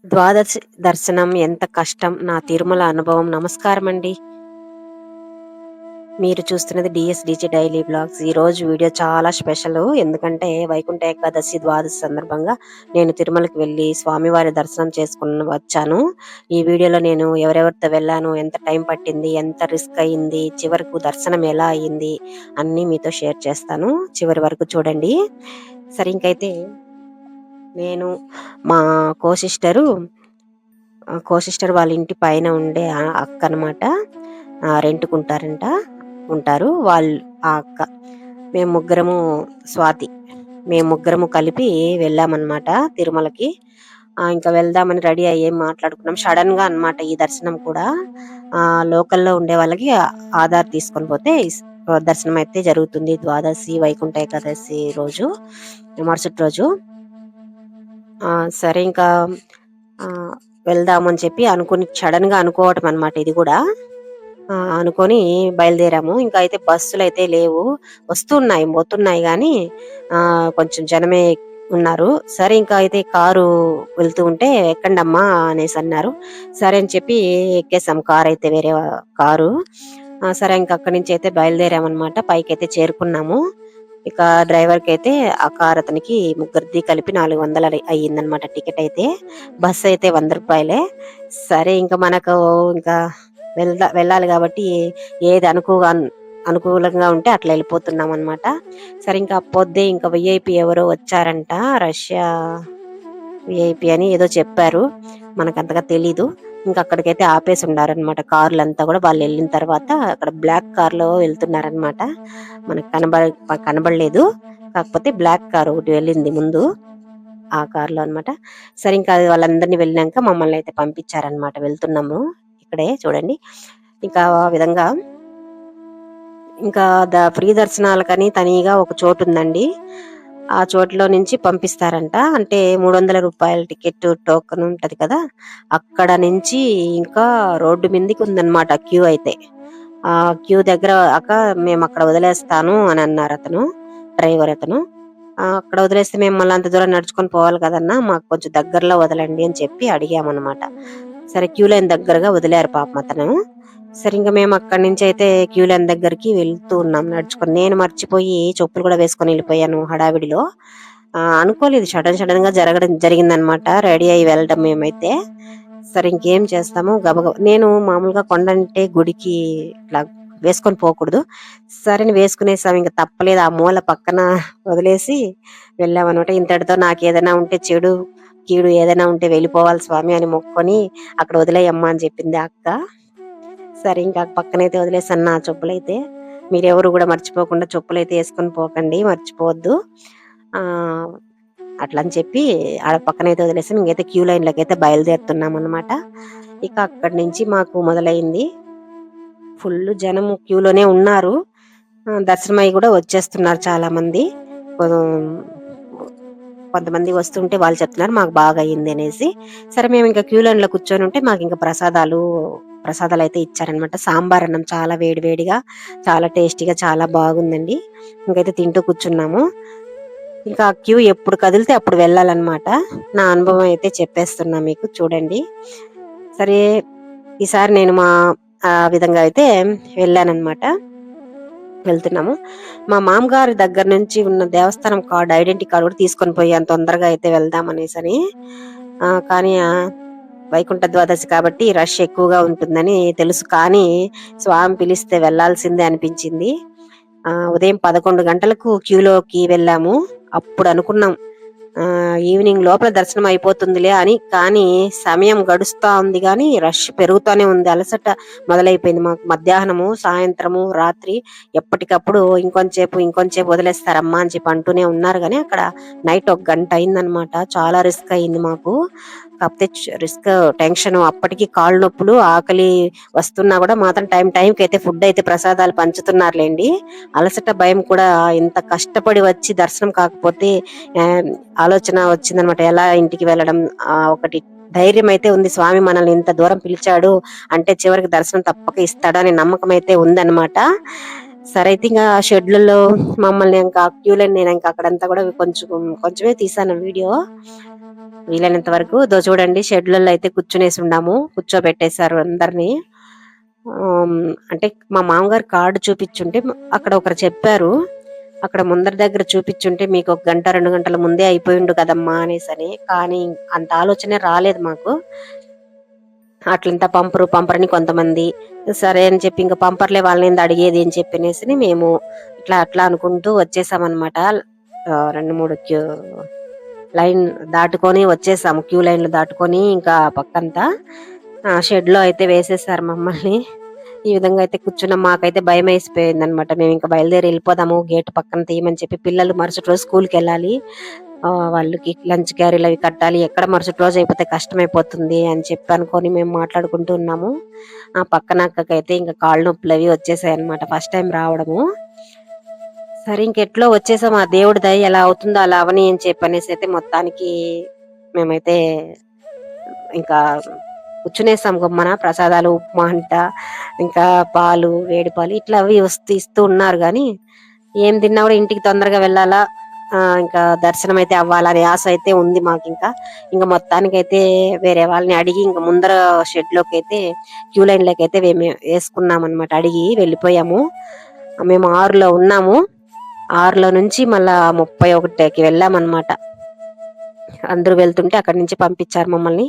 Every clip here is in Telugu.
ద్వాదశి దర్శనం ఎంత కష్టం. నా తిరుమల అనుభవం. నమస్కారం అండి. మీరు చూస్తున్నది డిఎస్డిజే డైలీ బ్లాగ్స్. ఈ రోజు వీడియో చాలా స్పెషల్. ఎందుకంటే వైకుంఠ ఏకాదశి ద్వాదశి సందర్భంగా నేను తిరుమలకి వెళ్ళి స్వామివారి దర్శనం చేసుకుని వచ్చాను. ఈ వీడియోలో నేను ఎవరెవరితో వెళ్ళాను, ఎంత టైం పట్టింది, ఎంత రిస్క్ అయింది, చివరకు దర్శనం ఎలా అయింది అన్నీ మీతో షేర్ చేస్తాను. చివరి వరకు చూడండి. సరే, ఇంకైతే నేను మా కో సిస్టర్ వాళ్ళ ఇంటి పైన ఉండే అక్క అనమాట. రెంట్కుంటారంట, ఉంటారు వాళ్ళు. ఆ అక్క, మేము ముగ్గురము, స్వాతి, మేము ముగ్గురము కలిపి వెళ్ళామన్నమాట తిరుమలకి. ఇంకా వెళ్దామని రెడీ అయ్యేం మాట్లాడుకున్నాం. సడన్ గా అన్నమాట ఈ దర్శనం కూడా. లోకల్లో ఉండే వాళ్ళకి ఆధార్ తీసుకొని పోతే దర్శనం అయితే జరుగుతుంది. ద్వాదశి వైకుంఠ ఏకాదశి రోజు, మరుసటి రోజు. సరే, ఇంకా వెళ్దామని చెప్పి సడన్ గా అనుకోవటం అనమాట ఇది కూడా. అనుకొని బయలుదేరాము. ఇంకా అయితే బస్సులు అయితే లేవు, వస్తున్నాయి పోతున్నాయి కానీ కొంచెం జనమే ఉన్నారు. సరే, ఇంకా అయితే కారు వెళ్తూ ఉంటే ఎక్కండి అమ్మా అనేసి అన్నారు. సరే అని చెప్పి ఎక్కేసాం కారు అయితే, వేరే కారు. సరే, ఇంకా అక్కడి నుంచి అయితే బయలుదేరామన్నమాట. పైకి అయితే చేరుకున్నాము. ఇక డ్రైవర్ కి అయితే ఆ కార్ అతనికి ముగ్గురిది కలిపి 400 అయ్యిందనమాట టికెట్ అయితే. బస్ అయితే 100 రూపాయలే. సరే, ఇంకా మనకు ఇంకా వెళ్ళాలి కాబట్టి ఏది అనుకూలంగా ఉంటే అట్లా వెళ్ళిపోతున్నాం అనమాట. సరే, ఇంకా పొద్దే ఇంకా విఐపి ఎవరో వచ్చారంట, రష్యా విఐపి అని ఏదో చెప్పారు, మనకు అంతగా తెలీదు. ఇంకా అక్కడికైతే ఆపేసి ఉండారనమాట కార్లంతా కూడా. వాళ్ళు వెళ్ళిన తర్వాత అక్కడ బ్లాక్ కార్ లో వెళ్తున్నారనమాట. మనకు కనబడలేదు, కాకపోతే బ్లాక్ కార్ ఒకటి వెళ్ళింది ముందు, ఆ కార్ లో అనమాట. సరే, ఇంకా వాళ్ళందరినీ వెళ్ళినాక మమ్మల్ని అయితే పంపించారనమాట. వెళ్తున్నాము, ఇక్కడే చూడండి. ఇంకా ఆ విధంగా ఇంకా ఫ్రీ దర్శనాలకని తనిగా ఒక చోటు ఉందండి. ఆ చోటులో నుంచి పంపిస్తారంట. అంటే 300 రూపాయల టికెట్ టోకెన్ ఉంటది కదా, అక్కడ నుంచి ఇంకా రోడ్డు మీదకి ఉందన్నమాట క్యూ అయితే. ఆ క్యూ దగ్గర అక్క మేము అక్కడ వదిలేస్తాను అని అన్నారు అతను, డ్రైవర్ అతను. అక్కడ వదిలేస్తే మేము మళ్ళీ అంత దూరం నడుచుకొని పోవాలి కదన్నా, మాకు కొంచెం దగ్గరలో వదలండి అని చెప్పి అడిగామన్నమాట. సరే, క్యూ లైన్ దగ్గరగా వదిలేరు పాపం అతను. సరే, ఇంకా మేము అక్కడి నుంచి అయితే క్యూ లైన్ దగ్గరికి వెళ్తూ ఉన్నాం నడుచుకొని. నేను మర్చిపోయి చెప్పులు కూడా వేసుకొని వెళ్ళిపోయాను హడావిడిలో. అనుకోలేదు, సడన్ గా జరిగిందనమాట. రెడీ అయ్యి వెళ్ళడం మేమైతే. సరే, ఇంకేం చేస్తాము, గబగబ. నేను మామూలుగా కొండంటే గుడికి ఇట్లా వేసుకొని పోకూడదు. సరే వేసుకునేసాం, ఇంకా తప్పలేదు. ఆ మూల పక్కన వదిలేసి వెళ్ళామన్నమాట. ఇంతటితో నాకు ఏదైనా ఉంటే కీడు ఏదైనా ఉంటే వెళ్ళిపోవాలి స్వామి అని మొక్కుకొని అక్కడ వదిలేయమ్మా అని చెప్పింది అక్క. సరే, ఇంకా పక్కనైతే వదిలేసాను నా చెప్పులైతే. మీరెవరు కూడా మర్చిపోకుండా చెప్పులైతే వేసుకొని పోకండి, మర్చిపోవద్దు అట్లా అని చెప్పి ఆడ పక్కనైతే వదిలేసాం. ఇంకైతే క్యూ లైన్ లోకి అయితే బయలుదేరుతున్నాం అనమాట. ఇక అక్కడి నుంచి మాకు మొదలైంది. ఫుల్ జనము క్యూలోనే ఉన్నారు. దర్శనం అయ్యి కూడా వచ్చేస్తున్నారు చాలా మంది. కొంతమంది వస్తుంటే వాళ్ళు చెప్తున్నారు మాకు బాగా అయింది అనేసి. సరే, మేము ఇంకా క్యూ లైన్ లో కూర్చొని ఉంటే మాకు ఇంకా ప్రసాదాలు అయితే ఇచ్చారనమాట. సాంబార్ అన్నం చాలా వేడివేడిగా, చాలా టేస్టీగా, చాలా బాగుందండి. ఇంకైతే తింటూ కూర్చున్నాము. ఇంకా క్యూ ఎప్పుడు కదిలితే అప్పుడు వెళ్ళాలన్నమాట. నా అనుభవం అయితే చెప్పేస్తున్నా మీకు, చూడండి. సరే, ఈసారి నేను ఆ విధంగా అయితే వెళ్ళానన్నమాట. వెళ్తున్నాము. మా మామగారి దగ్గర నుంచి ఉన్న దేవస్థానం కార్డు, ఐడెంటిటీ కార్డు కూడా తీసుకొని పోయాను తొందరగా అయితే వెళ్దాం అనేసని. కానీ వైకుంఠ ద్వాదశి కాబట్టి రష్ ఎక్కువగా ఉంటుందని తెలుసు, కానీ స్వామి పిలిస్తే వెళ్లాల్సిందే అనిపించింది. ఉదయం 11 గంటలకు క్యూలోకి వెళ్ళాము. అప్పుడు అనుకున్నాం ఈవినింగ్ లోపల దర్శనం అయిపోతుందిలే అని. కానీ సమయం గడుస్తా ఉంది కానీ రష్ పెరుగుతూనే ఉంది. అలసట మొదలైపోయింది మాకు. మధ్యాహ్నము, సాయంత్రము, రాత్రి ఎప్పటికప్పుడు ఇంకొంచేపు వదిలేస్తారమ్మా అని చెప్పి అంటూనే ఉన్నారు. కానీ అక్కడ నైట్ 1 గంట అయిందనమాట. చాలా రిస్క్ అయింది మాకు. కాకపోతే టెన్షన్, అప్పటికి కాళ్ళు నొప్పులు, ఆకలి వస్తున్నా కూడా మాత్రం టైంకి అయితే ఫుడ్ అయితే ప్రసాదాలు పంచుతున్నారులేండి. అలసట, భయం కూడా. ఇంత కష్టపడి వచ్చి దర్శనం కాకపోతే ఆలోచన వచ్చిందనమాట, ఎలా ఇంటికి వెళ్ళడం. ఒకటి ధైర్యం అయితే ఉంది, స్వామి మనల్ని ఇంత దూరం పిలిచాడు అంటే చివరికి దర్శనం తప్పక ఇస్తాడు అనే నమ్మకం అయితే ఉందన్నమాట. సరే, అయితే ఇంకా షెడ్లలో మమ్మల్ని ఇంకా క్యూలో నేను ఇంకా అక్కడంతా కూడా కొంచెమే తీసాను వీడియో. వీలైనంత వరకు చూడండి షెడ్లలో అయితే కూర్చునేసి ఉన్నాము, కూర్చోబెట్టేశారు అందరినీ. అంటే మా మామగారు కార్డు చూపించుంటే అక్కడ ఒకరు చెప్పారు, అక్కడ ముందర దగ్గర చూపించుంటే మీకు 1 గంట 2 గంటల ముందే అయిపోయిండు కదమ్మా అనేసని. కానీ అంత ఆలోచనే రాలేదు మాకు. అట్లంతా పంపరని కొంతమంది, సరే అని చెప్పి ఇంకా పంపర్లే వాళ్ళని అడిగేది అని చెప్పనేసి మేము అట్లా అనుకుంటూ వచ్చేసామన్నమాట. 2-3 లైన్ దాటుకొని వచ్చేసాము, క్యూ లైన్లు దాటుకొని. ఇంకా పక్కంతా షెడ్ లో అయితే వేసేసారు మమ్మల్ని. ఈ విధంగా అయితే కూర్చున్నాం. మాకైతే భయం వేసిపోయింది అనమాట. మేము ఇంకా బయలుదేరి వెళ్ళిపోదాము, గేట్ పక్కన తీయమని చెప్పి. పిల్లలు మరుసటి రోజు స్కూల్కి వెళ్ళాలి, వాళ్ళకి లంచ్ క్యారీలు అవి కట్టాలి, ఎక్కడ మరుసటి రోజు అయిపోతే కష్టమైపోతుంది అని చెప్పి అనుకొని మేము మాట్లాడుకుంటూ ఉన్నాము. ఆ పక్కన అక్కకైతే ఇంకా కాళ్ళు నొప్పులు అవి వచ్చేసాయి అనమాట, ఫస్ట్ టైం రావడము. సరే ఇంకెట్లో వచ్చేసాం, ఆ దేవుడి దయ ఎలా అవుతుందో అలా అవని అని చెప్పనేసి అయితే మొత్తానికి మేమైతే ఇంకా కూర్చునేసాం గమ్మన. ప్రసాదాలు, ఉప్మా అంట, ఇంకా పాలు, వేడి పాలు ఇట్లా అవి ఇస్తూ ఉన్నారు. కానీ ఏం తిన్నా కూడా ఇంటికి తొందరగా వెళ్ళాలా, ఇంకా దర్శనం అయితే అవ్వాలనే ఆశ అయితే ఉంది మాకు. ఇంకా మొత్తానికైతే వేరే వాళ్ళని అడిగి ఇంకా ముందర షెడ్ లోకి అయితే, క్యూ లైన్ లోకి అయితే మేము వేసుకున్నాం అనమాట. అడిగి వెళ్ళిపోయాము. మేము 6లో ఉన్నాము, 6లో నుంచి మళ్ళా 31కి వెళ్ళామన్నమాట. అందరూ వెళ్తుంటే అక్కడి నుంచి పంపించారు మమ్మల్ని.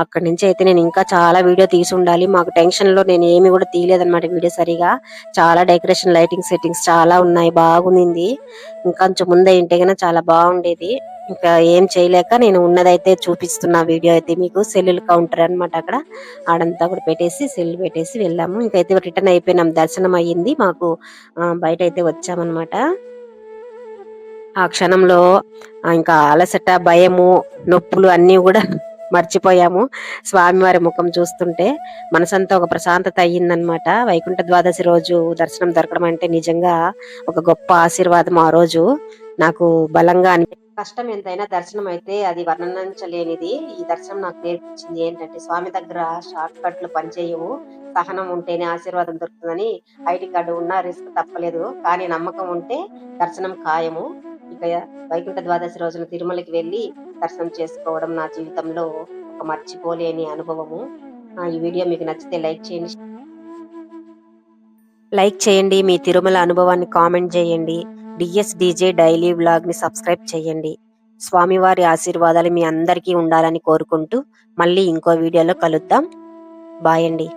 అక్కడి నుంచి అయితే నేను ఇంకా చాలా వీడియో తీసి ఉండాలి, మాకు టెన్షన్ లో నేను ఏమి కూడా తీయలేదన్నమాట వీడియో సరిగా. చాలా డెకరేషన్, లైటింగ్ సెట్టింగ్స్ చాలా ఉన్నాయి, బాగుంది. ఇంకొంచెం ముందే ఇంటే కన్నా చాలా బాగుండేది. ఇంకా ఏం చేయలేక నేను ఉన్నదైతే చూపిస్తున్నా వీడియో అయితే మీకు. సెల్లులు కౌంటర్ అనమాట అక్కడ, ఆడంతా కూడా పెట్టేసి సెల్ పెట్టేసి వెళ్ళాము. ఇంకైతే రిటర్న్ అయిపోయినాం, దర్శనం అయ్యింది మాకు. బయట అయితే వచ్చామన్నమాట. ఆ క్షణంలో ఇంకా అలసట, భయము, నొప్పులు అన్నీ కూడా మర్చిపోయాము. స్వామివారి ముఖం చూస్తుంటే మనసంతా ఒక ప్రశాంతత అయ్యిందనమాట. వైకుంఠ ద్వాదశి రోజు దర్శనం దొరకడం అంటే నిజంగా ఒక గొప్ప ఆశీర్వాదం. ఆ రోజు నాకు బలంగా కష్టం ఎంతైనా దర్శనం అయితే అది వర్ణించలేనిది. ఈ దర్శనం నాకు నేర్పించింది ఏంటంటే, స్వామి దగ్గర షార్ట్ కట్లు పనిచేయవు, సహనం ఉంటేనే ఆశీర్వాదం దొరుకుతుందని. ఐడి కార్డు ఉన్నా రిస్క్ తప్పలేదు, కానీ నమ్మకం ఉంటే దర్శనం ఖాయము. ఇక వైకుంఠ ద్వాదశి రోజున తిరుమలకి వెళ్ళి దర్శనం చేసుకోవడం నా జీవితంలో ఒక మర్చిపోలేని అనుభవము. ఈ వీడియో మీకు నచ్చితే లైక్ చేయండి, మీ తిరుమల అనుభవాన్ని కామెంట్ చేయండి. డిఎస్డిజే డైలీ వ్లాగ్ ని సబ్స్క్రైబ్ చేయండి. స్వామివారి ఆశీర్వాదాలు మీ అందరికీ ఉండాలని కోరుకుంటూ మళ్ళీ ఇంకో వీడియోలో కలుద్దాం. బాయ్ అండి.